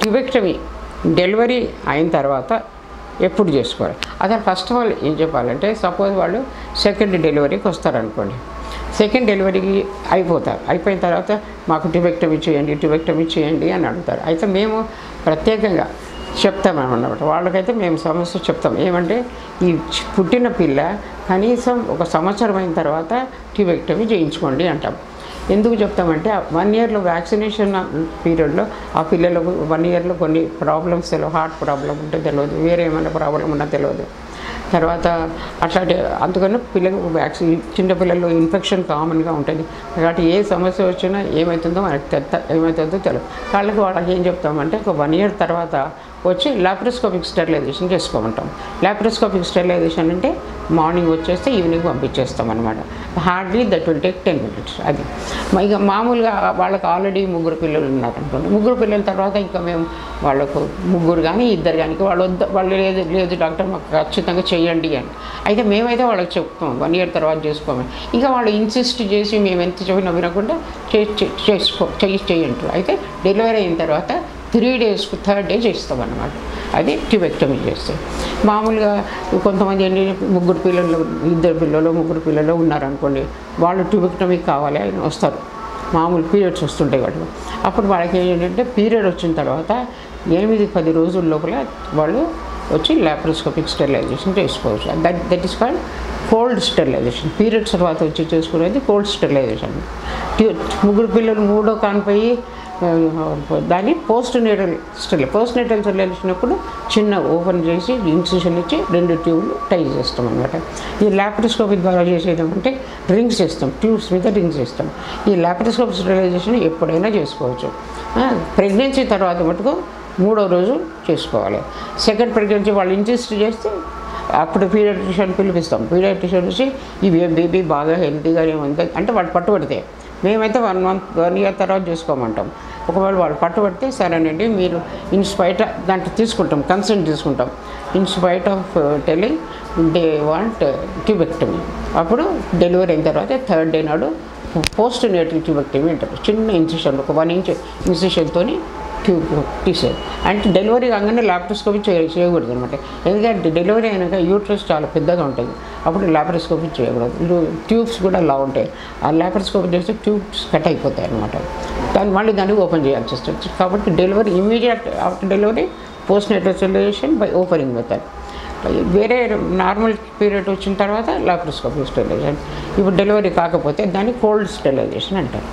Tubectomy delivery అయిన తర్వాత ఎప్పుడు చేసుకోవాలి? అసలు ఫస్ట్ ఆఫ్ ఆల్ ఏం చెప్పాలంటే, సపోజ్ వాళ్ళు సెకండ్ డెలివరీకి వస్తారనుకోండి, సెకండ్ డెలివరీకి అయిపోయిన తర్వాత మాకు ట్యూబెక్టమీ చేయండి అని అడుగుతారు. అయితే మేము ప్రత్యేకంగా చెప్తామన్నమాట. వాళ్ళకైతే మేము సమస్య చెప్తాం. ఏమంటే ఈ పుట్టిన పిల్ల కనీసం 1 సంవత్సరం అయిన తర్వాత ట్యూబెక్టమీ చేయించుకోండి అంటాం. ఎందుకు చెప్తామంటే 1 ఇయర్లో వ్యాక్సినేషన్ పీరియడ్లో ఆ పిల్లలకు 1 ఇయర్లో కొన్ని ప్రాబ్లమ్స్ తెలియదు, హార్ట్ ప్రాబ్లం ఉంటే తెలియదు, వేరే ఏమైనా ప్రాబ్లం ఉన్నా తెలియదు. తర్వాత అట్లాంటి అందుకని పిల్లలకు చిన్నపిల్లల్లో ఇన్ఫెక్షన్ కామన్గా ఉంటుంది. కాబట్టి ఏ సమస్య వచ్చినా ఏమవుతుందో తెలియదు. వాళ్ళకి ఏం చెప్తామంటే ఒక 1 ఇయర్ తర్వాత వచ్చి లాప్రోస్కోపిక్ స్టెరిలైజేషన్ చేసుకోమంటాం. లాప్రోస్కోపిక్ స్టెరిలైజేషన్ అంటే మార్నింగ్ వచ్చేస్తే ఈవినింగ్ పంపించేస్తాం అనమాట. Hardly that will take 10 minutes. అది ఇక మామూలుగా వాళ్ళకి ఆల్రెడీ 3 పిల్లలు ఉన్నారనుకోండి, 3 పిల్లల తర్వాత ఇంకా మేము వాళ్ళకు 3 కానీ 2 కానీ వాళ్ళు లేదు డాక్టర్ మాకు ఖచ్చితంగా చేయండి అని. అయితే మేమైతే వాళ్ళకి చెప్తాం 1 ఇయర్ తర్వాత చేసుకోమని. ఇంకా వాళ్ళు ఇన్సిస్ట్ చేసి మేము ఎంత చెప్పినా వినకుండా చేయంటారు. అయితే డెలివరీ అయిన తర్వాత 3 daysకు 3rd day చేస్తామన్నమాట. అది ట్యూబెక్టమీ చేస్తే. మామూలుగా కొంతమంది 3 పిల్లలు ఉన్నారనుకోండి, వాళ్ళు ట్యూబెక్టమీ కావాలి అని వస్తారు. మామూలు పీరియడ్స్ వస్తుంటాయి వాళ్ళకి. అప్పుడు వాళ్ళకి ఏంటంటే పీరియడ్ వచ్చిన తర్వాత 8-10 రోజుల లోపల వాళ్ళు వచ్చి లాప్రోస్కోపిక్ స్టెరిలైజేషన్ చేసుకోవచ్చు. That is called cold sterilization. Periods తర్వాత వచ్చి చేసుకునేది కోల్డ్ స్టెరిలైజేషన్. 3 పిల్లలు 3వ కానిపోయి దాన్ని పోస్ట్ నేటల్ స్టెరిలైజేషన్ అప్పుడు చిన్న ఓపెన్ చేసి ఇన్సిషన్ ఇచ్చి 2 ట్యూబ్లు టై చేస్తాం అనమాట. ఈ లాప్రోస్కోపీ ద్వారా చేసేదేమంటే రింగ్స్ ఇస్తాం, ట్యూబ్స్ మీద రింగ్స్ ఇస్తాం. ఈ లాప్రోస్కోపీ స్టెరిలైజేషన్ ఎప్పుడైనా చేసుకోవచ్చు. ప్రెగ్నెన్సీ తర్వాత మటుకు 3వ రోజు చేసుకోవాలి. సెకండ్ ప్రెగ్నెన్సీ వాళ్ళు ఇన్సిస్ట్ చేస్తే అప్పుడు పీడియాట్రిషియన్ పిలిపిస్తాం. పీడియాట్రిషియన్ వచ్చి ఈ బేబీ బాగా హెల్తీగానే ఉంది అంటే వాళ్ళు పట్టుబడితే, మేమైతే 1 year తర్వాత చేసుకోమంటాం. ఒకవేళ వాళ్ళు పట్టుబడితే సరేనండి మీరు ఇన్స్పైట్ దాంట్లో తీసుకుంటాం, కన్సెంట్ తీసుకుంటాం. In spite of telling they want tubectomy. అప్పుడు డెలివరీ అయిన తర్వాత 3rd day నాడు పోస్ట్ నేటల్ ట్యూబెక్టమీ అంటారు. చిన్న ఇన్సిషన్, ఒక 1 inch ఇన్సిషన్తో ట్యూబ్ తీసేది. అంటే డెలివరీ కాగానే లాప్రోస్కోపీ చేయకూడదు అనమాట. ఎందుకంటే డెలివరీ అయినాక యూట్రస్ చాలా పెద్దగా ఉంటుంది, అప్పుడు లాప్రోస్కోపీ చేయకూడదు. ట్యూబ్స్ కూడా లా ఉంటాయి. ఆ లాప్రోస్కోపీ చేస్తే ట్యూబ్స్ కట్ అయిపోతాయి అనమాట. దాన్ని ఓపెన్ చేయాల్సి వస్తుంది. కాబట్టి delivery immediate after delivery post natal sterilization by opening method. వేరే నార్మల్ పీరియడ్ వచ్చిన తర్వాత లాప్రోస్కోపీ స్టెరిలైజేషన్. ఇప్పుడు డెలివరీ కాకపోతే దాన్ని కోల్డ్ స్టెరిలైజేషన్ అంటారు.